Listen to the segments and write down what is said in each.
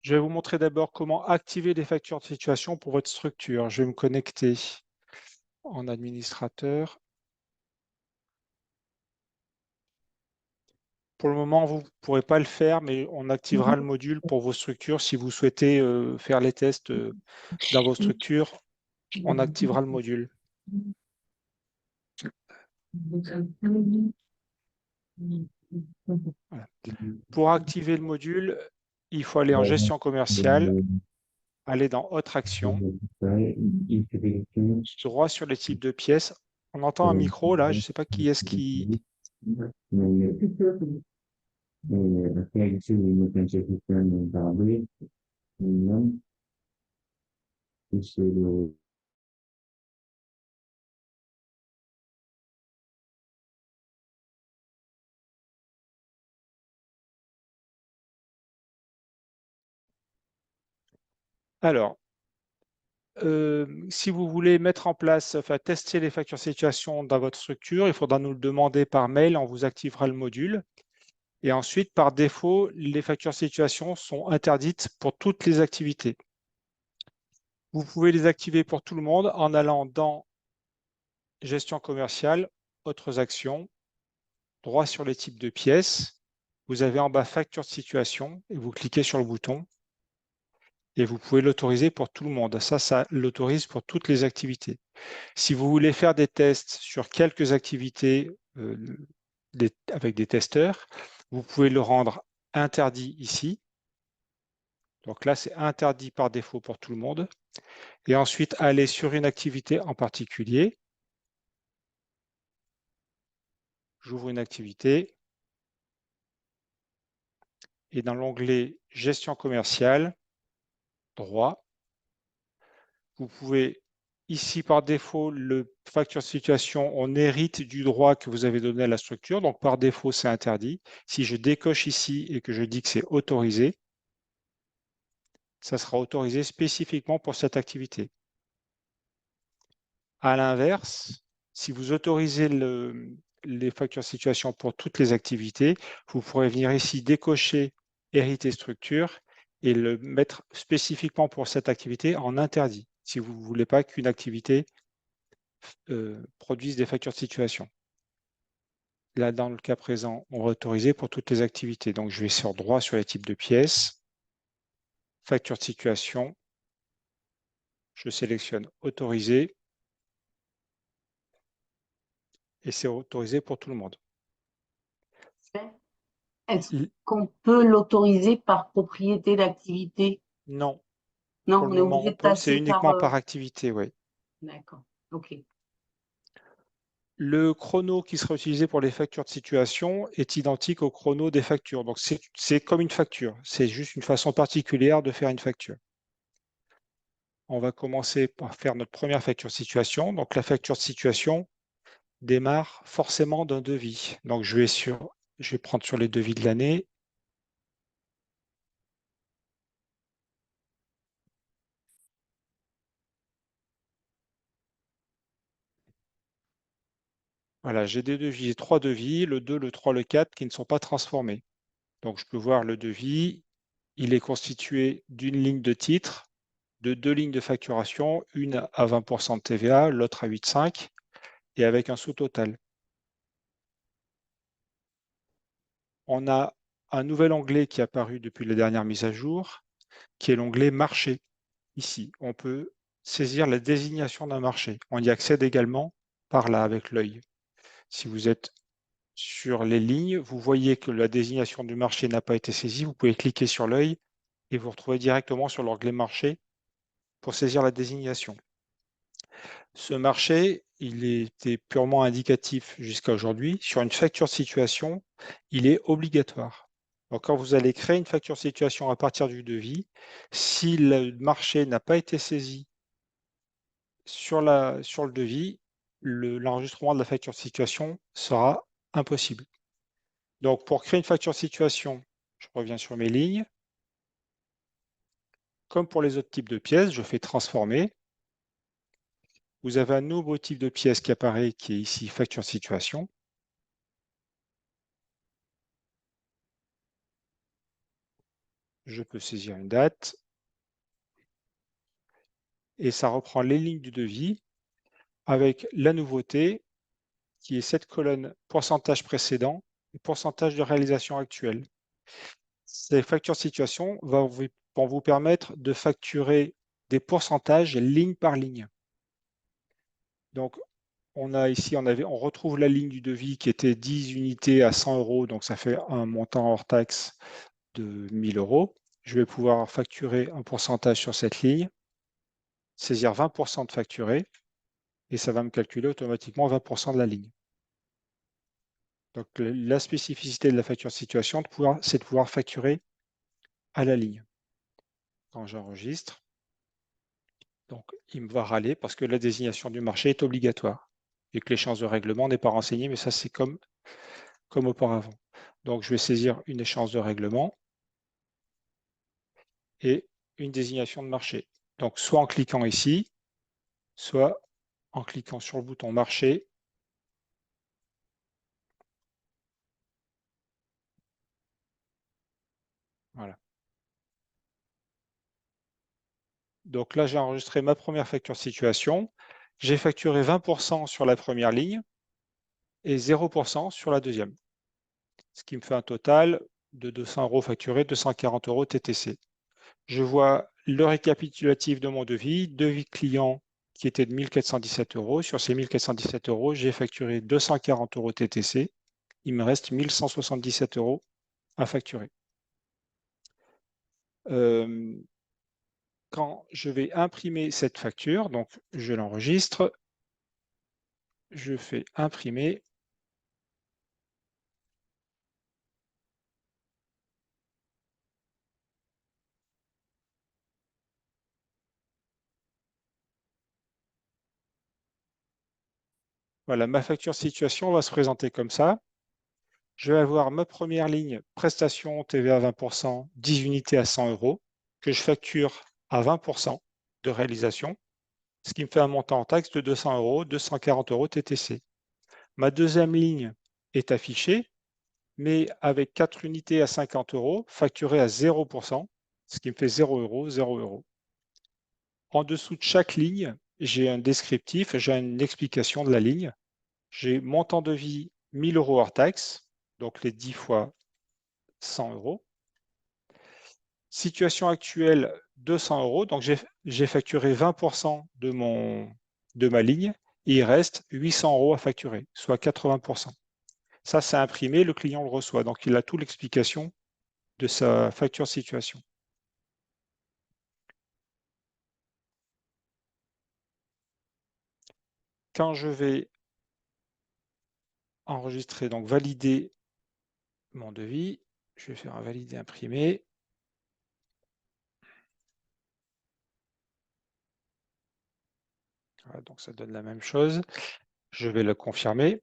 Je vais vous montrer d'abord comment activer les factures de situation pour votre structure. Je vais me connecter en administrateur. Pour le moment, vous ne pourrez pas le faire, mais on activera le module pour vos structures. Si vous souhaitez faire les tests dans vos structures, on activera le module. Voilà. Pour activer le module, il faut aller en gestion commerciale, aller dans Autre action, droit sur les types de pièces. On entend un micro là, je ne sais pas qui est-ce qui... Alors, si vous voulez mettre en place, enfin tester les factures situation dans votre structure, il faudra nous le demander par mail, on vous activera le module. Et ensuite, par défaut, les factures situation sont interdites pour toutes les activités. Vous pouvez les activer pour tout le monde en allant dans Gestion commerciale, Autres actions, droit sur les types de pièces. Vous avez en bas Facture de situation et vous cliquez sur le bouton et vous pouvez l'autoriser pour tout le monde. Ça l'autorise pour toutes les activités. Si vous voulez faire des tests sur quelques activités avec des testeurs, vous pouvez le rendre interdit ici. Donc là, c'est interdit par défaut pour tout le monde. Et ensuite, aller sur une activité en particulier. J'ouvre une activité. Et dans l'onglet Gestion commerciale, droit, vous pouvez, ici par défaut, le facture de situation, on hérite du droit que vous avez donné à la structure. Donc par défaut, c'est interdit. Si je décoche ici et que je dis que c'est autorisé, ça sera autorisé spécifiquement pour cette activité. À l'inverse, si vous autorisez les factures de situation pour toutes les activités, vous pourrez venir ici décocher hériter structure et le mettre spécifiquement pour cette activité en interdit, si vous ne voulez pas qu'une activité produise des factures de situation. Là, dans le cas présent, on va autoriser pour toutes les activités. Donc, je vais sur droit sur les types de pièces, facture de situation, je sélectionne autoriser et c'est autorisé pour tout le monde. Est-ce qu'on peut l'autoriser par propriété d'activité? Non, Non, pour le on est moment, obligé on de peut. C'est passer par... uniquement par activité, oui. D'accord, ok. Le chrono qui sera utilisé pour les factures de situation est identique au chrono des factures. Donc, c'est comme une facture. C'est juste une façon particulière de faire une facture. On va commencer par faire notre première facture de situation. Donc, la facture de situation démarre forcément d'un devis. Donc, je vais prendre sur les devis de l'année. Voilà, j'ai des devis, j'ai 3 devis, le 2, le 3, le 4, qui ne sont pas transformés. Donc, je peux voir le devis. Il est constitué d'une ligne de titre, de 2 lignes de facturation, une à 20% de TVA, l'autre à 8,5 et avec un sous-total. On a un nouvel onglet qui est apparu depuis la dernière mise à jour, qui est l'onglet marché. Ici, on peut saisir la désignation d'un marché. On y accède également par là avec l'œil. Si vous êtes sur les lignes, vous voyez que la désignation du marché n'a pas été saisie, vous pouvez cliquer sur l'œil et vous retrouvez directement sur l'onglet marché pour saisir la désignation. Ce marché, il était purement indicatif jusqu'à aujourd'hui. Sur une facture de situation, il est obligatoire. Donc, quand vous allez créer une facture de situation à partir du devis, si le marché n'a pas été saisi sur le devis, l'enregistrement de la facture de situation sera impossible. Donc, pour créer une facture de situation, je reviens sur mes lignes. Comme pour les autres types de pièces, je fais transformer. Vous avez un nouveau type de pièce qui apparaît, qui est ici facture de situation. je peux saisir une date et ça reprend les lignes du devis avec la nouveauté qui est cette colonne pourcentage précédent et pourcentage de réalisation actuelle. Ces factures situation vont vous permettre de facturer des pourcentages ligne par ligne. Donc, on a ici, on retrouve la ligne du devis qui était 10 unités à 100 euros, donc ça fait un montant hors taxe de 1000 euros. Je vais pouvoir facturer un pourcentage sur cette ligne, saisir 20% de facturé, et ça va me calculer automatiquement 20% de la ligne. Donc, la spécificité de la facture situation, c'est de pouvoir facturer à la ligne. Quand j'enregistre, donc il me va râler parce que la désignation du marché est obligatoire et que l'échéance de règlement n'est pas renseignée, mais ça c'est comme auparavant. Donc je vais saisir une échéance de règlement et une désignation de marché. Donc soit en cliquant ici, soit en cliquant sur le bouton marché. Voilà. Donc là, j'ai enregistré ma première facture situation. J'ai facturé 20% sur la première ligne et 0% sur la deuxième. Ce qui me fait un total de 200 euros facturés, 240 euros TTC. Je vois le récapitulatif de mon devis client qui était de 1417 euros. Sur ces 1417 euros, j'ai facturé 240 euros TTC. Il me reste 1177 euros à facturer. Quand je vais imprimer cette facture, donc je l'enregistre, je fais imprimer. Voilà, ma facture situation va se présenter comme ça. Je vais avoir ma première ligne, prestation TVA 20%, 10 unités à 100 euros, que je facture à 20% de réalisation, ce qui me fait un montant en taxe de 200 euros, 240 euros TTC. Ma deuxième ligne est affichée, mais avec 4 unités à 50 euros, facturée à 0%, ce qui me fait 0 euros, 0 euros. En dessous de chaque ligne, j'ai un descriptif, j'ai une explication de la ligne. J'ai montant de vie 1000 euros hors taxe, donc les 10 fois 100 euros. Situation actuelle, 200 euros. Donc, j'ai facturé 20% de ma ligne et il reste 800 euros à facturer, soit 80%. Ça, c'est imprimé, le client le reçoit. Donc, il a toute l'explication de sa facture situation. Quand je vais enregistrer, donc valider mon devis, je vais faire un valider imprimé. Voilà, donc ça donne la même chose. Je vais le confirmer.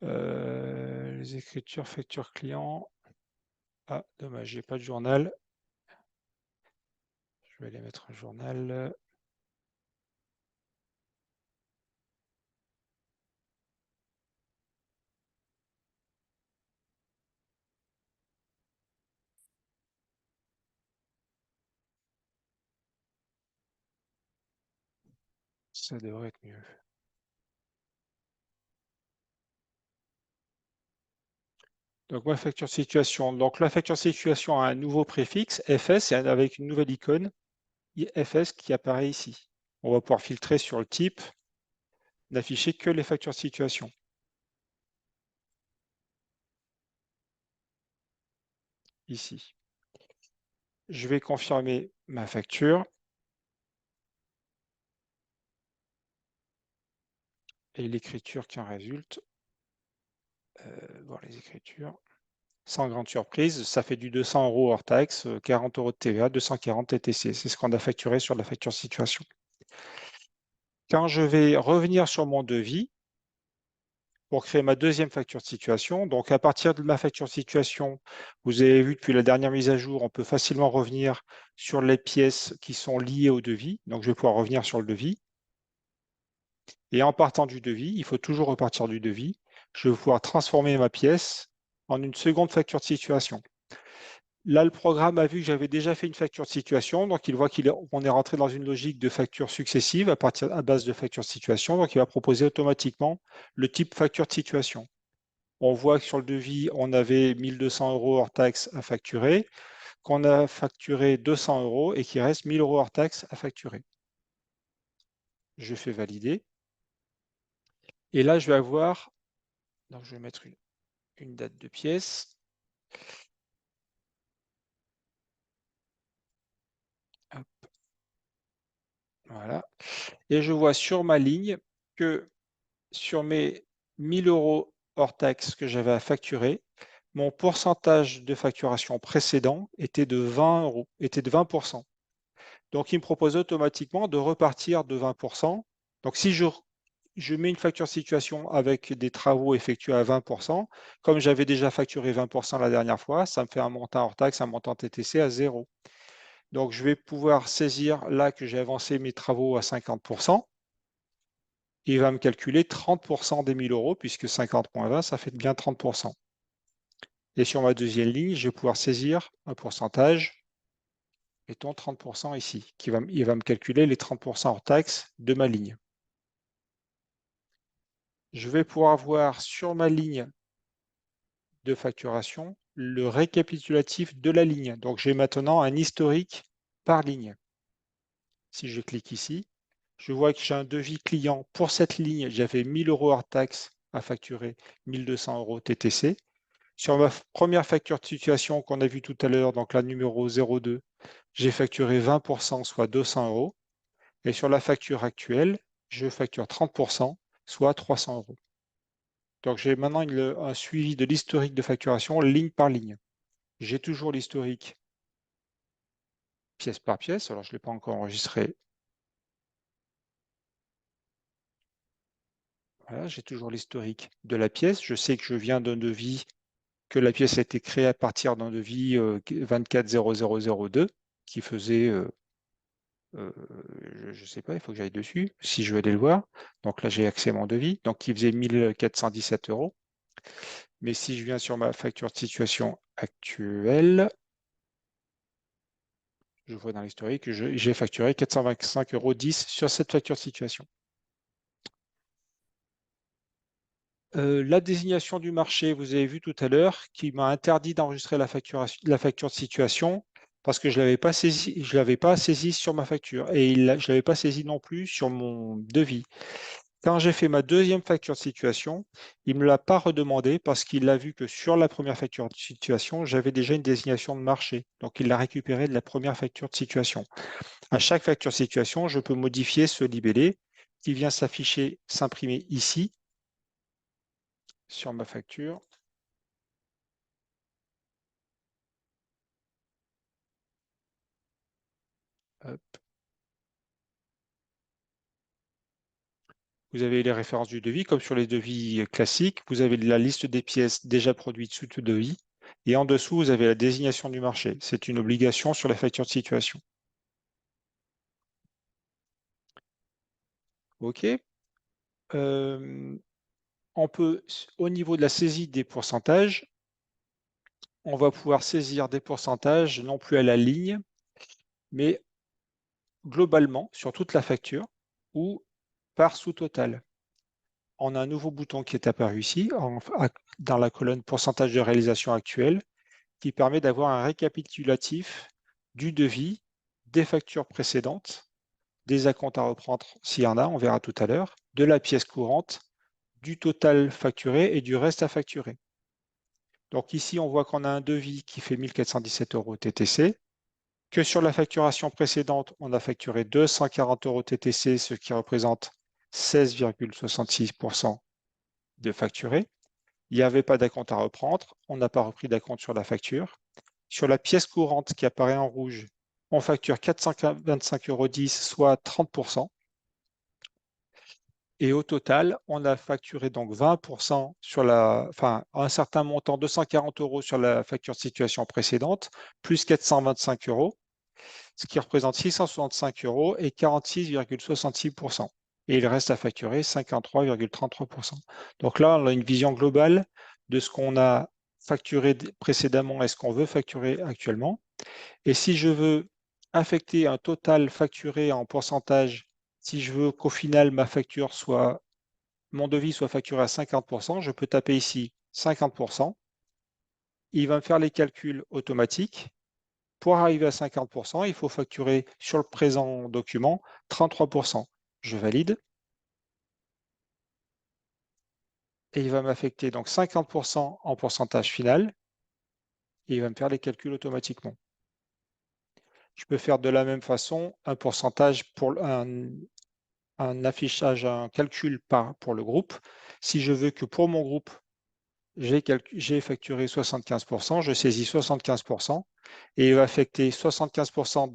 Les écritures, facture client. Ah, dommage, j'ai pas de journal. Je vais les mettre en journal. Ça devrait être mieux. Donc, ma facture situation. Donc, la facture situation a un nouveau préfixe, FS, et avec une nouvelle icône, FS, qui apparaît ici. On va pouvoir filtrer sur le type, n'afficher que les factures situation. Ici. Je vais confirmer ma facture. Et l'écriture qui en résulte. Voir les écritures. Sans grande surprise, ça fait du 200 euros hors taxe, 40 euros de TVA, 240 TTC. C'est ce qu'on a facturé sur la facture situation. Quand je vais revenir sur mon devis, pour créer ma deuxième facture de situation. Donc, à partir de ma facture de situation, vous avez vu depuis la dernière mise à jour, on peut facilement revenir sur les pièces qui sont liées au devis. Donc, je vais pouvoir revenir sur le devis. Et en partant du devis, il faut toujours repartir du devis, je vais pouvoir transformer ma pièce en une seconde facture de situation. Là, le programme a vu que j'avais déjà fait une facture de situation, donc il voit qu'on est rentré dans une logique de facture successive à base de facture de situation, donc il va proposer automatiquement le type facture de situation. On voit que sur le devis, on avait 1 200 € hors taxes à facturer, qu'on a facturé 200 € et qu'il reste 1 000 € hors taxes à facturer. Je fais valider. Et là, je vais avoir, donc je vais mettre une date de pièce. Hop, voilà. Et je vois sur ma ligne que sur mes 1 000 € hors taxes que j'avais à facturer, mon pourcentage de facturation précédent était de 20 €, était de 20%. Donc, il me propose automatiquement de repartir de 20%. Donc, si je mets une facture situation avec des travaux effectués à 20%, comme j'avais déjà facturé 20% la dernière fois, ça me fait un montant hors taxe, un montant TTC à 0. Donc, je vais pouvoir saisir là que j'ai avancé mes travaux à 50%. Il va me calculer 30% des 1 000 € puisque 50 moins 20, ça fait bien 30%. Et sur ma deuxième ligne, je vais pouvoir saisir un pourcentage, mettons 30% ici, il va me calculer les 30% hors taxe de ma ligne. Je vais pouvoir voir sur ma ligne de facturation le récapitulatif de la ligne. Donc, j'ai maintenant un historique par ligne. Si je clique ici, je vois que j'ai un devis client pour cette ligne. J'avais 1 000 € hors taxe à facturer, 1 200 € TTC. Sur ma première facture de situation qu'on a vue tout à l'heure, donc la numéro 02, j'ai facturé 20%, soit 200 €. Et sur la facture actuelle, je facture 30%, soit 300 €. Donc, j'ai maintenant un suivi de l'historique de facturation ligne par ligne. J'ai toujours l'historique pièce par pièce. Alors, je ne l'ai pas encore enregistré. Voilà, j'ai toujours l'historique de la pièce. Je sais que je viens d'un devis, que la pièce a été créée à partir d'un devis 24 0002 qui faisait, je ne sais pas, il faut que j'aille dessus, si je veux aller le voir. Donc là, j'ai accès à mon devis, donc qui faisait 1 417 €. Mais si je viens sur ma facture de situation actuelle, je vois dans l'historique que j'ai facturé 425,10 € sur cette facture de situation. La désignation du marché, vous avez vu tout à l'heure, qui m'a interdit d'enregistrer la facture de situation parce que je ne l'avais pas saisi sur ma facture et je ne l'avais pas saisi non plus sur mon devis. Quand j'ai fait ma deuxième facture de situation, il ne me l'a pas redemandé parce qu'il a vu que sur la première facture de situation, j'avais déjà une désignation de marché. Donc, il l'a récupéré de la première facture de situation. À chaque facture de situation, je peux modifier ce libellé qui vient s'afficher, s'imprimer ici sur ma facture. Hop. Vous avez les références du devis, comme sur les devis classiques. Vous avez la liste des pièces déjà produites sous tout devis. Et en dessous, vous avez la désignation du marché. C'est une obligation sur la facture de situation. OK. On peut, au niveau de la saisie des pourcentages, on va pouvoir saisir des pourcentages non plus à la ligne, mais globalement sur toute la facture ou par sous-total. On a un nouveau bouton qui est apparu ici dans la colonne pourcentage de réalisation actuelle qui permet d'avoir un récapitulatif du devis, des factures précédentes, des acomptes à reprendre s'il y en a, on verra tout à l'heure, de la pièce courante, du total facturé et du reste à facturer. Donc ici, on voit qu'on a un devis qui fait 1 417 € TTC, que sur la facturation précédente, on a facturé 240 € TTC, ce qui représente 16,66% de facturé. Il n'y avait pas d'acompte à reprendre, on n'a pas repris d'acompte sur la facture. Sur la pièce courante qui apparaît en rouge, on facture 425,10 €, soit 30%. Et au total, on a facturé donc 20% un certain montant, 240 € sur la facture de situation précédente, plus 425 €, ce qui représente 665 € et 46,66%. et il reste à facturer 53,33%. Donc là, on a une vision globale de ce qu'on a facturé précédemment et ce qu'on veut facturer actuellement. Et si je veux affecter un total facturé en pourcentage, si je veux qu'au final mon devis soit facturé à 50%, je peux taper ici 50%. Il va me faire les calculs automatiques. Pour arriver à 50%, il faut facturer sur le présent document 33%. Je valide. Et il va m'affecter donc 50% en pourcentage final. Et il va me faire les calculs automatiquement. Je peux faire de la même façon un pourcentage pour un affichage, un calcul pour le groupe. Si je veux que pour mon groupe, j'ai facturé 75%, je saisis 75% et il va affecter 75%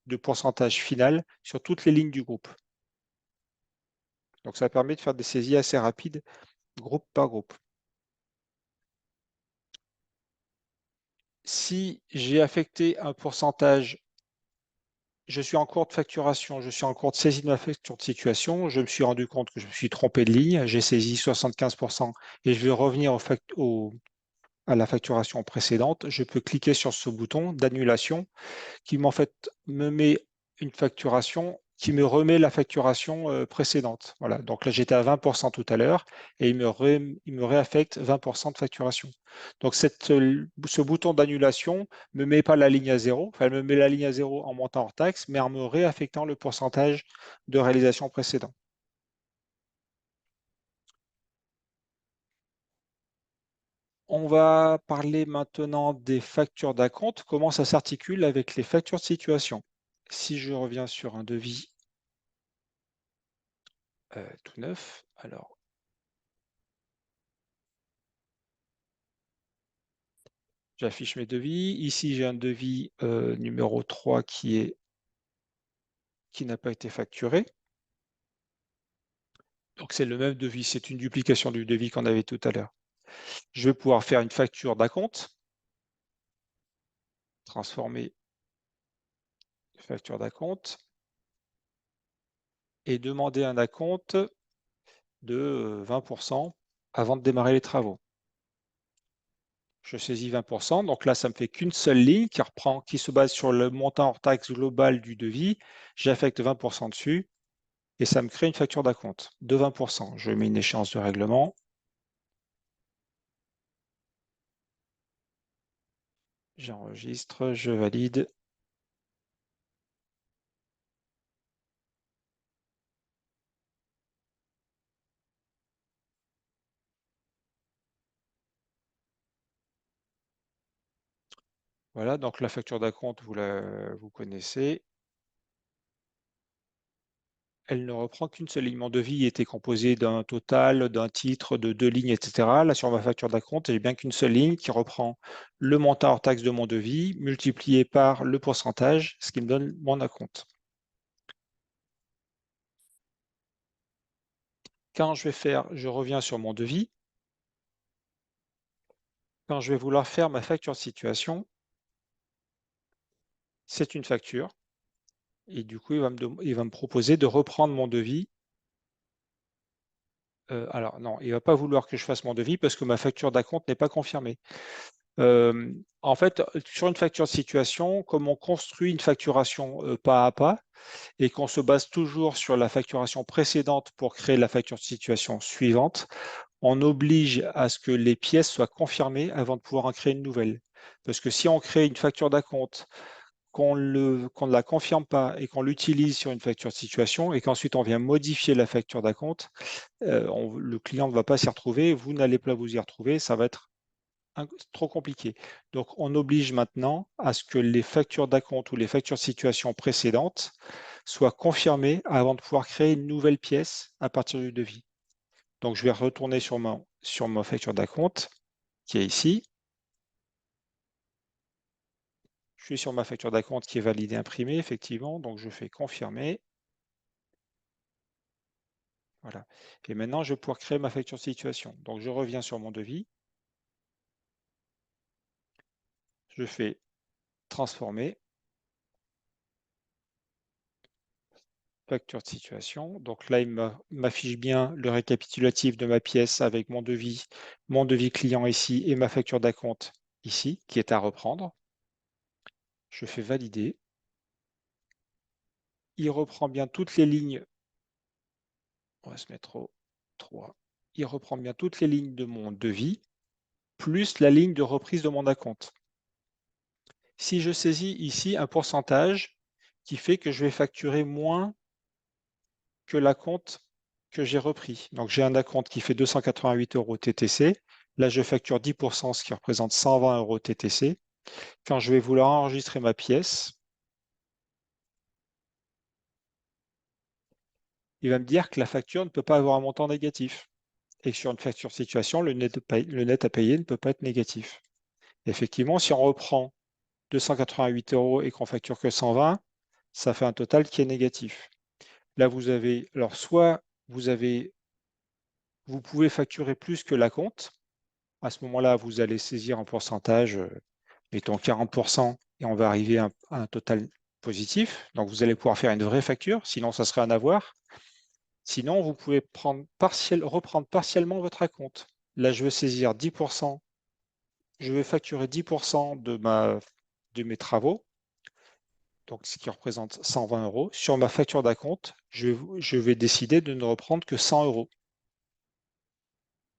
de pourcentage final sur toutes les lignes du groupe. Donc ça permet de faire des saisies assez rapides, groupe par groupe. Si j'ai affecté un pourcentage, je suis en cours de facturation, je suis en cours de saisie de ma facture de situation, je me suis rendu compte que je me suis trompé de ligne, j'ai saisi 75% et je vais revenir à la facturation précédente, je peux cliquer sur ce bouton d'annulation qui en fait me met une facturation, qui me remet la facturation précédente. Voilà, donc là j'étais à 20% tout à l'heure et il me réaffecte 20% de facturation. Donc ce bouton d'annulation ne me met pas la ligne à zéro, enfin elle me met la ligne à zéro en montant hors taxe, mais en me réaffectant le pourcentage de réalisation précédent. On va parler maintenant des factures d'acompte, comment ça s'articule avec les factures de situation. Si je reviens sur un devis tout neuf, alors j'affiche mes devis. Ici, j'ai un devis numéro 3 qui n'a pas été facturé. Donc c'est le même devis, c'est une duplication du devis qu'on avait tout à l'heure. Je vais pouvoir faire une facture d'acompte, transformer facture d'acompte et demander un acompte de 20% avant de démarrer les travaux. Je saisis 20%, donc là, ça me fait qu'une seule ligne qui se base sur le montant hors taxe global du devis. J'affecte 20% dessus et ça me crée une facture d'acompte de 20%. Je mets une échéance de règlement. J'enregistre, je valide. Voilà, donc la facture d'acompte, vous connaissez. Elle ne reprend qu'une seule ligne. Mon devis était composé d'un total, d'un titre, de 2 lignes, etc. Là, sur ma facture d'acompte, j'ai bien qu'une seule ligne qui reprend le montant hors taxe de mon devis multiplié par le pourcentage, ce qui me donne mon acompte. Quand je reviens sur mon devis. Quand je vais vouloir faire ma facture de situation, c'est une facture. Et du coup, il va me proposer de reprendre mon devis. Alors non, il ne va pas vouloir que je fasse mon devis parce que ma facture d'acompte n'est pas confirmée. En fait, sur une facture de situation, comme on construit une facturation pas à pas et qu'on se base toujours sur la facturation précédente pour créer la facture de situation suivante, on oblige à ce que les pièces soient confirmées avant de pouvoir en créer une nouvelle. Parce que si on crée une facture d'acompte, qu'on ne la confirme pas et qu'on l'utilise sur une facture de situation et qu'ensuite on vient modifier la facture d'acompte, le client ne va pas s'y retrouver, vous n'allez pas vous y retrouver, ça va être trop compliqué. Donc on oblige maintenant à ce que les factures d'acompte ou les factures de situation précédentes soient confirmées avant de pouvoir créer une nouvelle pièce à partir du devis. Donc je vais retourner sur ma facture d'acompte qui est ici. Je suis sur ma facture d'acompte qui est validée imprimée, effectivement, donc je fais confirmer. Voilà. Et maintenant, je vais pouvoir créer ma facture de situation. Donc, je reviens sur mon devis. Je fais transformer. facture de situation. Donc là, il m'affiche bien le récapitulatif de ma pièce avec mon devis client ici et ma facture d'acompte ici, qui est à reprendre. Je fais valider. Il reprend bien toutes les lignes. On va se mettre au 3. Il reprend bien toutes les lignes de mon devis, plus la ligne de reprise de mon acompte. Si je saisis ici un pourcentage qui fait que je vais facturer moins que l'acompte que j'ai repris. Donc j'ai un acompte qui fait 288 € TTC. Là, je facture 10%, ce qui représente 120 € TTC. Quand je vais vouloir enregistrer ma pièce, il va me dire que la facture ne peut pas avoir un montant négatif. Et que sur une facture situation, le net à payer ne peut pas être négatif. Effectivement, si on reprend 288 € et qu'on facture que 120, ça fait un total qui est négatif. Là, vous avez, alors soit vous pouvez facturer plus que l'acompte. À ce moment-là, vous allez saisir un pourcentage, mettons 40%, et on va arriver à un total positif. Donc, vous allez pouvoir faire une vraie facture, sinon ça serait un avoir. Sinon, vous pouvez reprendre partiellement votre acompte. Là, je vais saisir 10%, je vais facturer 10% de mes travaux, donc ce qui représente 120 €. Sur ma facture d'acompte, je vais décider de ne reprendre que 100 €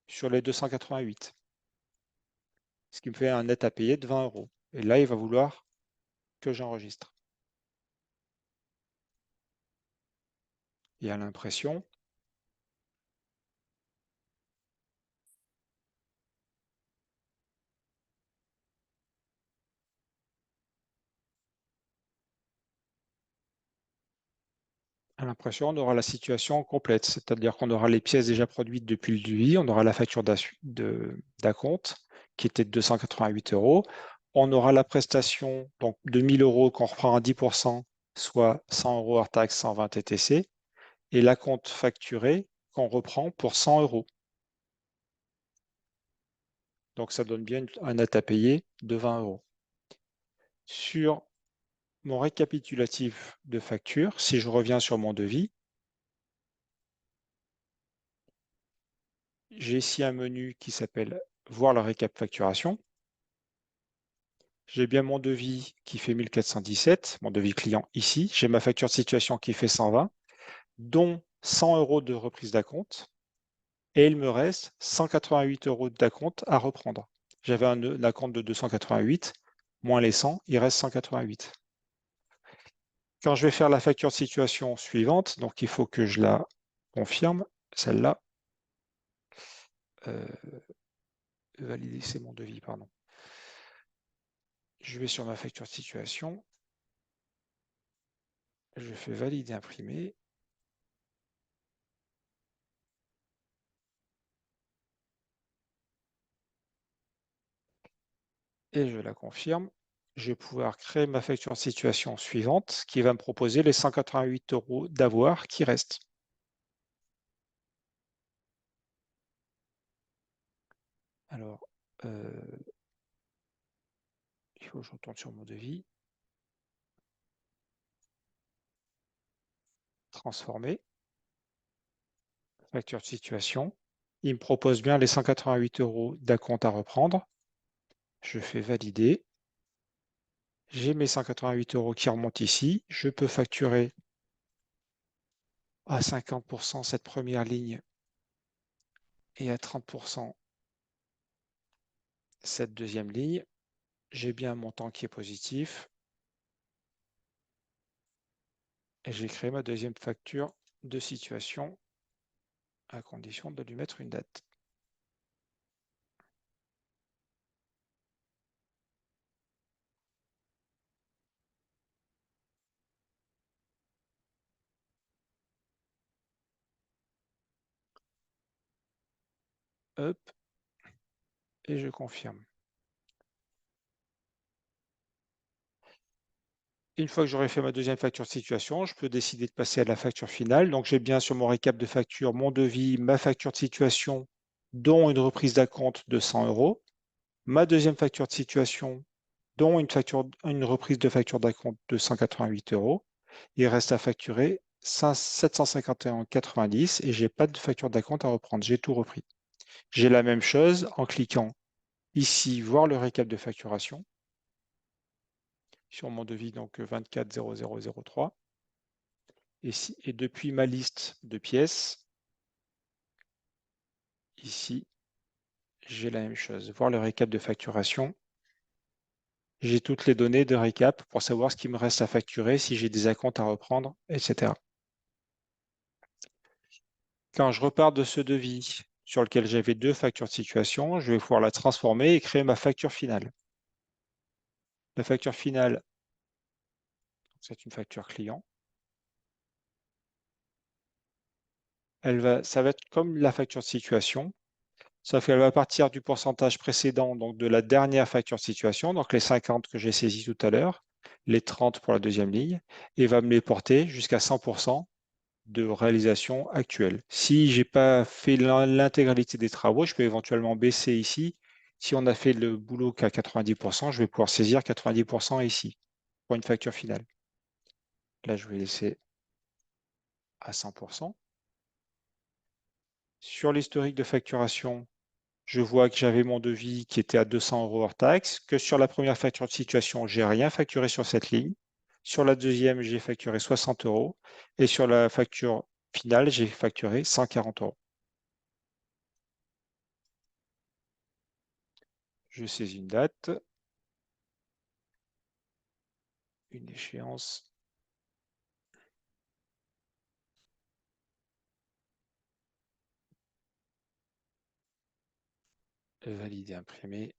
sur les 288, ce qui me fait un net à payer de 20 €. Et là, il va vouloir que j'enregistre. Et à l'impression, on aura la situation complète, c'est-à-dire qu'on aura les pièces déjà produites depuis le devis, on aura la facture d'acompte qui était de 288 €, on aura la prestation donc de 1000 € qu'on reprend à 10%, soit 100 € hors taxe, 120 TTC, et l'acompte facturé qu'on reprend pour 100 €. Donc ça donne bien un net à payer de 20 €. Sur mon récapitulatif de facture, si je reviens sur mon devis, j'ai ici un menu qui s'appelle voir la récap facturation. J'ai bien mon devis qui fait 1417, mon devis client ici. J'ai ma facture de situation qui fait 120, dont 100 € de reprise d'acompte. Et il me reste 188 € d'acompte à reprendre. J'avais un acompte de 288, moins les 100, il reste 188. Quand je vais faire la facture de situation suivante, donc il faut que je la confirme, celle-là, valider, c'est mon devis, pardon. Je vais sur ma facture de situation, je fais valider imprimer. Et je la confirme. Je vais pouvoir créer ma facture de situation suivante qui va me proposer les 188 € d'avoir qui restent. Alors, il faut que je retourne sur mon devis. Transformer. Facture de situation. Il me propose bien les 188 € d'acompte à reprendre. Je fais valider. J'ai mes 188 € qui remontent ici. Je peux facturer à 50% cette première ligne et à 30% cette deuxième ligne. J'ai bien un montant qui est positif. Et j'ai créé ma deuxième facture de situation à condition de lui mettre une date. Hop, et je confirme. Une fois que j'aurai fait ma deuxième facture de situation, je peux décider de passer à la facture finale. Donc j'ai bien sur mon récap de facture mon devis, ma facture de situation, dont une reprise d'acompte de 100 €, ma deuxième facture de situation, dont une reprise de facture d'acompte de 188 €. Il reste à facturer 751,90 et j'ai pas de facture d'acompte à reprendre. J'ai tout repris. J'ai la même chose en cliquant ici, voir le récap de facturation sur mon devis, donc 24 0003. Et depuis ma liste de pièces, ici, j'ai la même chose. Voir le récap de facturation. J'ai toutes les données de récap pour savoir ce qui me reste à facturer, si j'ai des acomptes à reprendre, etc. Quand je repars de ce devis sur lequel j'avais deux factures de situation, je vais pouvoir la transformer et créer ma facture finale. La facture finale, c'est une facture client. Ça va être comme la facture de situation, sauf qu'elle va partir du pourcentage précédent, donc de la dernière facture de situation, donc les 50 que j'ai saisies tout à l'heure, les 30 pour la deuxième ligne, et va me les porter jusqu'à 100% de réalisation actuelle. Si j'ai pas fait l'intégralité des travaux, je peux éventuellement baisser ici. Si on a fait le boulot qu'à 90%, je vais pouvoir saisir 90% ici pour une facture finale. Là, je vais laisser à 100%. Sur l'historique de facturation, je vois que j'avais mon devis qui était à 200 € hors taxe, que sur la première facture de situation, j'ai rien facturé sur cette ligne. Sur la deuxième, j'ai facturé 60 € et sur la facture finale, j'ai facturé 140 €. Je saisis une date, une échéance, valider, imprimer.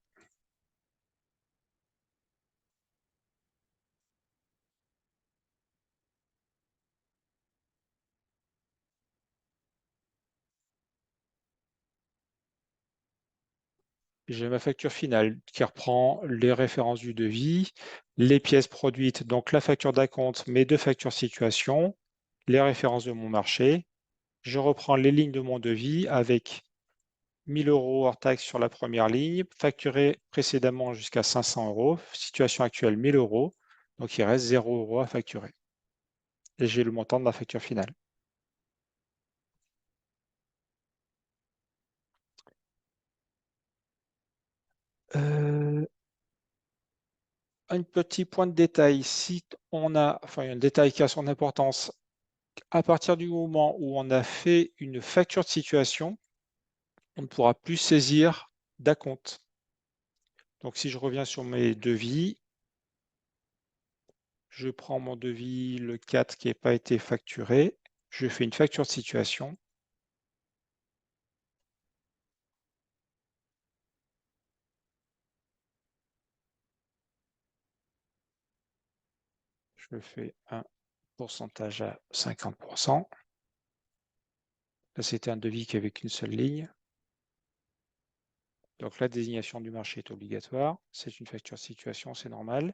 J'ai ma facture finale qui reprend les références du devis, les pièces produites, donc la facture d'acompte, mes deux factures situation, les références de mon marché. Je reprends les lignes de mon devis avec 1000 € hors taxe sur la première ligne, facturé précédemment jusqu'à 500 €, situation actuelle 1000 €, donc il reste 0 € à facturer. Et j'ai le montant de ma facture finale. Euh, un petit point de détail, si on a, enfin un détail qui a son importance, à partir du moment où on a fait une facture de situation, on ne pourra plus saisir d'acompte. Donc si je reviens sur mes devis, je prends mon devis, le 4 qui n'a pas été facturé, je fais une facture de situation. Je fais un pourcentage à 50%. Là, c'était un devis qui avait qu'une seule ligne. Donc la désignation du marché est obligatoire. C'est une facture de situation, c'est normal.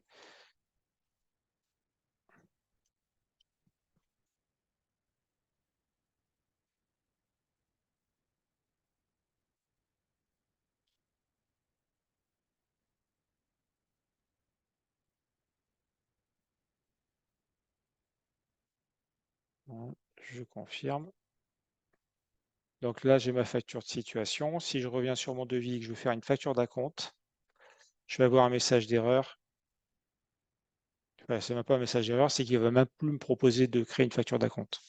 Je confirme. Donc là, j'ai ma facture de situation. Si je reviens sur mon devis et que je veux faire une facture d'acompte, je vais avoir un message d'erreur. Enfin, c'est même pas un message d'erreur, c'est qu'il ne va même plus me proposer de créer une facture d'acompte.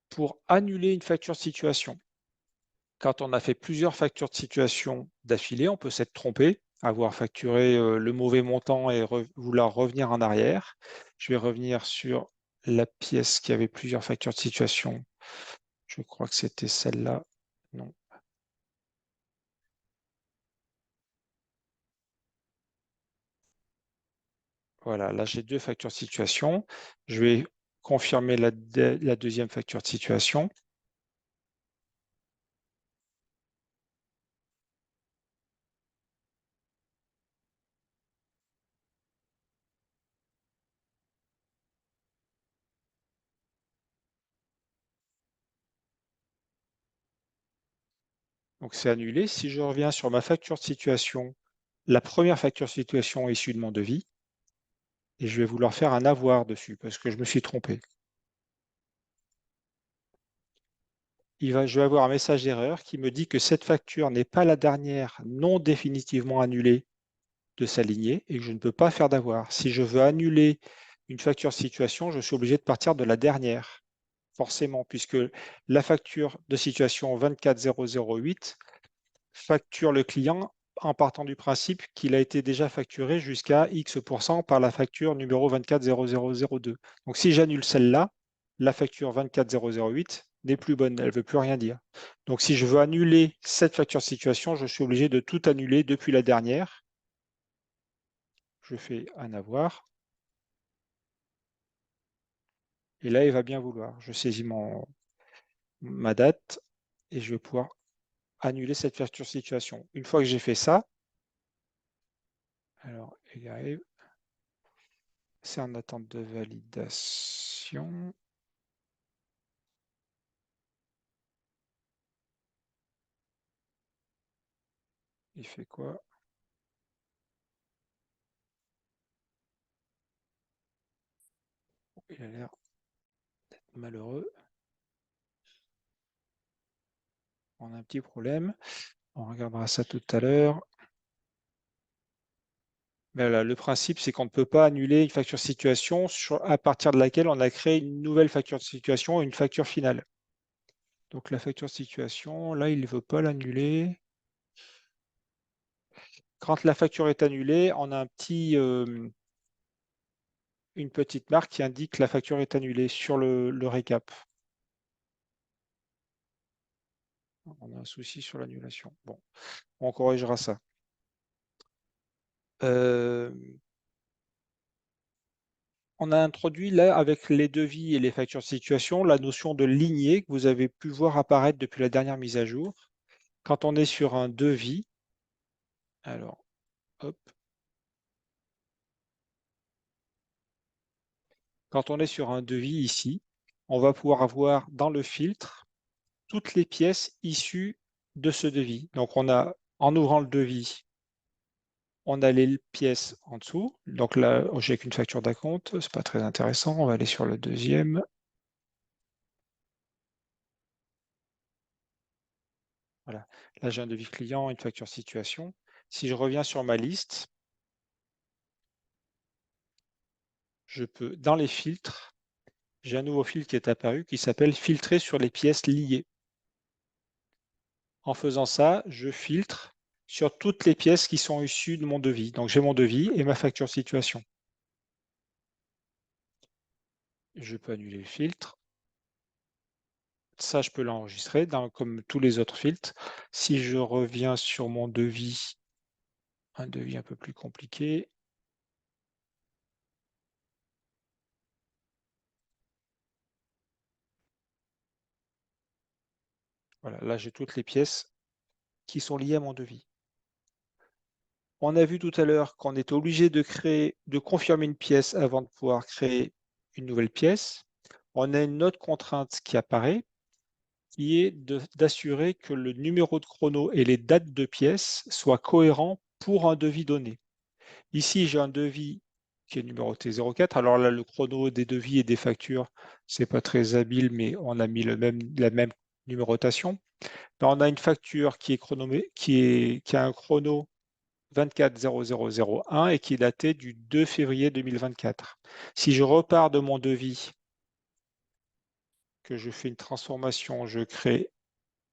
Pour annuler une facture de situation, quand on a fait plusieurs factures de situation d'affilée, on peut s'être trompé, avoir facturé le mauvais montant et vouloir revenir en arrière. Je vais revenir sur la pièce qui avait plusieurs factures de situation. Je crois que c'était celle-là. Non. Voilà, là j'ai deux factures de situation. Je vais confirmer la deuxième facture de situation. Donc c'est annulé. Si je reviens sur ma facture de situation, la première facture situation issue de mon devis et je vais vouloir faire un avoir dessus parce que je me suis trompé. Je vais avoir un message d'erreur qui me dit que cette facture n'est pas la dernière non définitivement annulée de sa lignée et que je ne peux pas faire d'avoir. Si je veux annuler une facture situation, je suis obligé de partir de la dernière, forcément, puisque la facture de situation 24008 facture le client en partant du principe qu'il a été déjà facturé jusqu'à X% par la facture numéro 240002. Donc si j'annule celle-là, la facture 24008 n'est plus bonne, elle ne veut plus rien dire. Donc si je veux annuler cette facture situation, je suis obligé de tout annuler depuis la dernière. Je fais un avoir. Et là, il va bien vouloir. Je saisis ma date et je vais pouvoir annuler cette facture situation. Une fois que j'ai fait ça, alors il arrive, c'est en attente de validation. Il fait quoi? Il a l'air d'être malheureux. On a un petit problème. On regardera ça tout à l'heure. Mais voilà, le principe, c'est qu'on ne peut pas annuler une facture situation à partir de laquelle on a créé une nouvelle facture de situation et une facture finale. Donc la facture situation, là, il ne veut pas l'annuler. Quand la facture est annulée, on a une petite marque qui indique que la facture est annulée sur le récap. On a un souci sur l'annulation. Bon, on corrigera ça. On a introduit là, avec les devis et les factures de situation, la notion de lignée que vous avez pu voir apparaître depuis la dernière mise à jour. Quand on est sur un devis, alors, hop, quand on est sur un devis ici, on va pouvoir avoir dans le filtre toutes les pièces issues de ce devis. Donc, on a, en ouvrant le devis, on a les pièces en dessous. Donc là, j'ai qu'une facture d'acompte, c'est pas très intéressant. On va aller sur le deuxième. Voilà. Là, j'ai un devis client, une facture situation. Si je reviens sur ma liste, je peux, dans les filtres, j'ai un nouveau filtre qui est apparu qui s'appelle filtrer sur les pièces liées. En faisant ça, je filtre sur toutes les pièces qui sont issues de mon devis. Donc j'ai mon devis et ma facture situation. Je peux annuler le filtre. Ça, je peux l'enregistrer comme tous les autres filtres. Si je reviens sur mon devis, un devis un peu plus compliqué, voilà, là j'ai toutes les pièces qui sont liées à mon devis. On a vu tout à l'heure qu'on était obligé de confirmer une pièce avant de pouvoir créer une nouvelle pièce. On a une autre contrainte qui apparaît, qui est d'assurer que le numéro de chrono et les dates de pièces soient cohérents pour un devis donné. Ici, j'ai un devis qui est numéroté 04. Alors là, le chrono des devis et des factures, c'est pas très habile, mais on a mis la même numérotation. Là, on a une facture qui a un chrono 240001 et qui est daté du 2 février 2024. Si je repars de mon devis, que je fais une transformation, je crée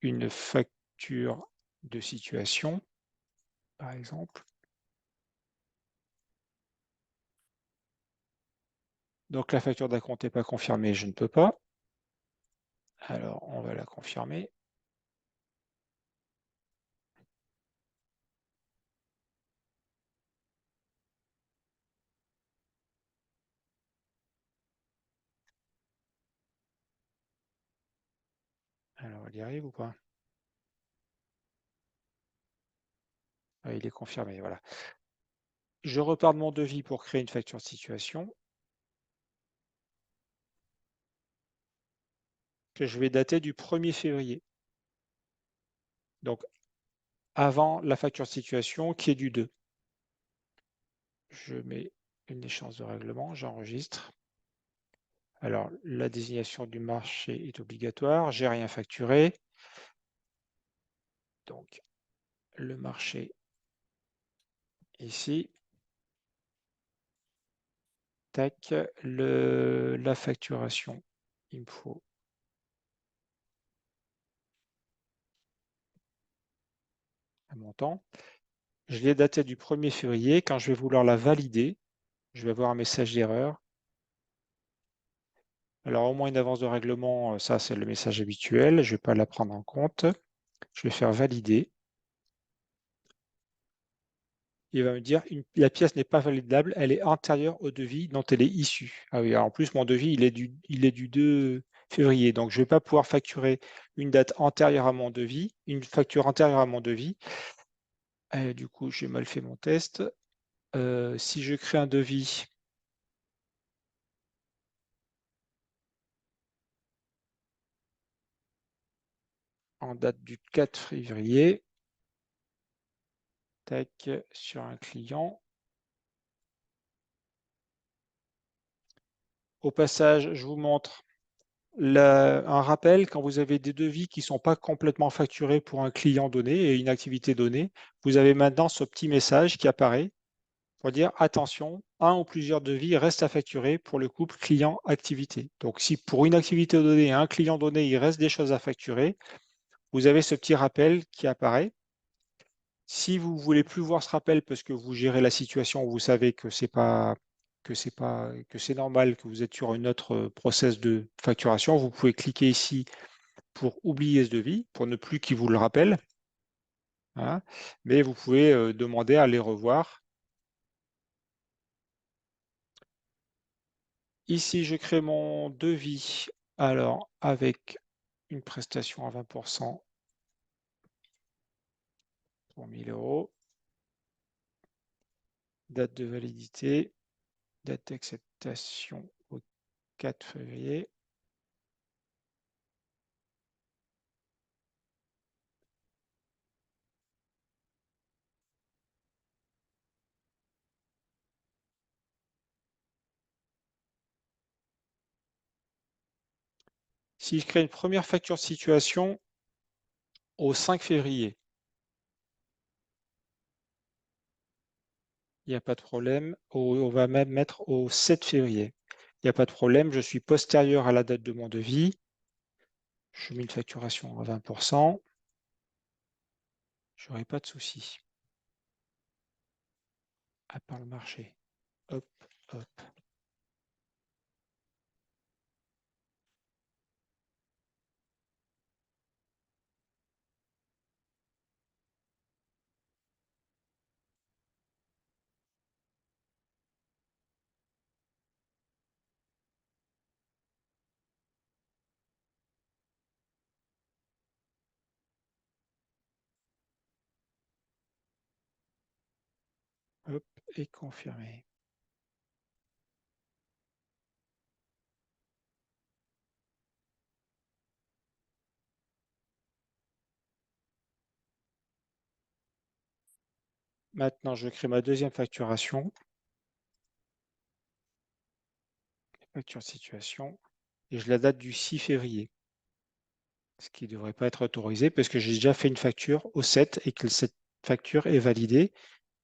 une facture de situation, par exemple. Donc la facture d'acompte n'est pas confirmée, je ne peux pas. Alors on va la confirmer. Alors il y arrive ou pas? Ah, il est confirmé, voilà. Je repars de mon devis pour créer une facture de situation que je vais dater du 1er février. Donc avant la facture de situation qui est du 2. Je mets une échéance de règlement, j'enregistre. Alors, la désignation du marché est obligatoire. J'ai rien facturé. Donc, le marché ici. Tac. La facturation, il me faut un montant. Je l'ai daté du 1er février. Quand je vais vouloir la valider, je vais avoir un message d'erreur. Alors, au moins une avance de règlement, ça c'est le message habituel. Je ne vais pas la prendre en compte. Je vais faire valider. Il va me dire la pièce n'est pas validable, elle est antérieure au devis dont elle est issue. Ah oui, alors en plus mon devis il est du 2 février, donc je ne vais pas pouvoir facturer une date antérieure à mon devis, une facture antérieure à mon devis. Du coup, j'ai mal fait mon test. Si je crée un devis en date du 4 février, tac, sur un client. Au passage, je vous montre un rappel, quand vous avez des devis qui ne sont pas complètement facturés pour un client donné et une activité donnée, vous avez maintenant ce petit message qui apparaît pour dire attention, un ou plusieurs devis restent à facturer pour le couple client-activité. Donc si pour une activité donnée, un client donné, il reste des choses à facturer, vous avez ce petit rappel qui apparaît. Si vous ne voulez plus voir ce rappel parce que vous gérez la situation, vous savez que c'est normal, que vous êtes sur une autre process de facturation, vous pouvez cliquer ici pour oublier ce devis, pour ne plus qu'il vous le rappelle. Hein, mais vous pouvez demander à les revoir. Ici, je crée mon devis. Alors, avec une prestation à 20% pour 1000 €. Date de validité, date d'acceptation au 4 février. Si je crée une première facture de situation au 5 février, il n'y a pas de problème. On va même mettre au 7 février. Il n'y a pas de problème, je suis postérieur à la date de mon devis. Je mets une facturation à 20%. Je n'aurai pas de souci. À part le marché. Hop, hop. Hop, et confirmer. Maintenant, je crée ma deuxième facturation. Facture de situation. Et je la date du 6 février. Ce qui ne devrait pas être autorisé parce que j'ai déjà fait une facture au 7 et que cette facture est validée.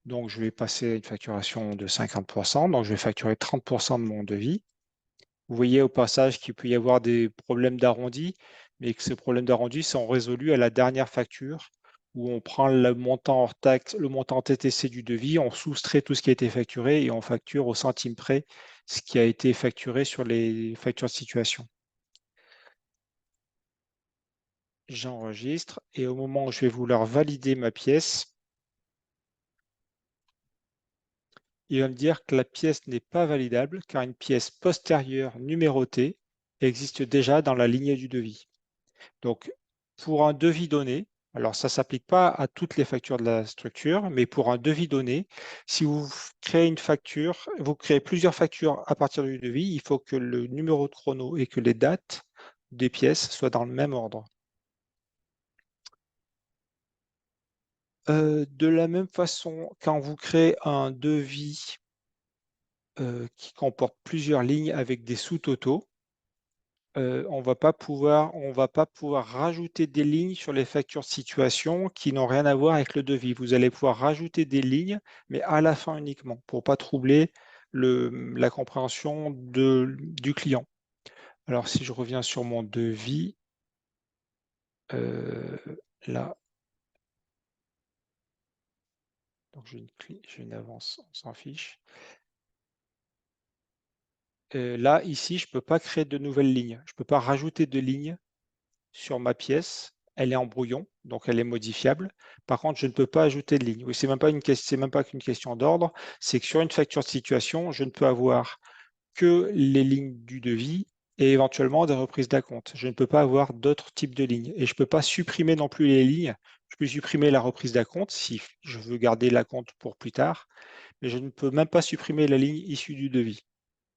Donc, je vais passer à une facturation de 50%. Donc, je vais facturer 30% de mon devis. Vous voyez au passage qu'il peut y avoir des problèmes d'arrondi, mais que ces problèmes d'arrondi sont résolus à la dernière facture où on prend le montant hors taxe, le montant TTC du devis, on soustrait tout ce qui a été facturé et on facture au centime près ce qui a été facturé sur les factures de situation. J'enregistre et au moment où je vais vouloir valider ma pièce, il va me dire que la pièce n'est pas validable car une pièce postérieure numérotée existe déjà dans la lignée du devis. Donc, pour un devis donné, alors ça ne s'applique pas à toutes les factures de la structure, mais pour un devis donné, si vous créez une facture, vous créez plusieurs factures à partir du devis, il faut que le numéro de chrono et que les dates des pièces soient dans le même ordre. De la même façon, quand vous créez un devis qui comporte plusieurs lignes avec des sous-totaux, on va pas pouvoir rajouter des lignes sur les factures de situation qui n'ont rien à voir avec le devis. Vous allez pouvoir rajouter des lignes, mais à la fin uniquement, pour pas troubler la compréhension du client. Alors, si je reviens sur mon devis, là, donc j'ai une avance, on s'en fiche. Là, ici, je ne peux pas créer de nouvelles lignes. Je ne peux pas rajouter de lignes sur ma pièce. Elle est en brouillon, donc elle est modifiable. Par contre, je ne peux pas ajouter de lignes. Oui, c'est même pas qu'une question d'ordre. C'est que sur une facture de situation, je ne peux avoir que les lignes du devis et éventuellement des reprises d'acompte. Je ne peux pas avoir d'autres types de lignes. Et je ne peux pas supprimer non plus les lignes. Je peux supprimer la reprise d'acompte si je veux garder l'acompte pour plus tard, mais je ne peux même pas supprimer la ligne issue du devis.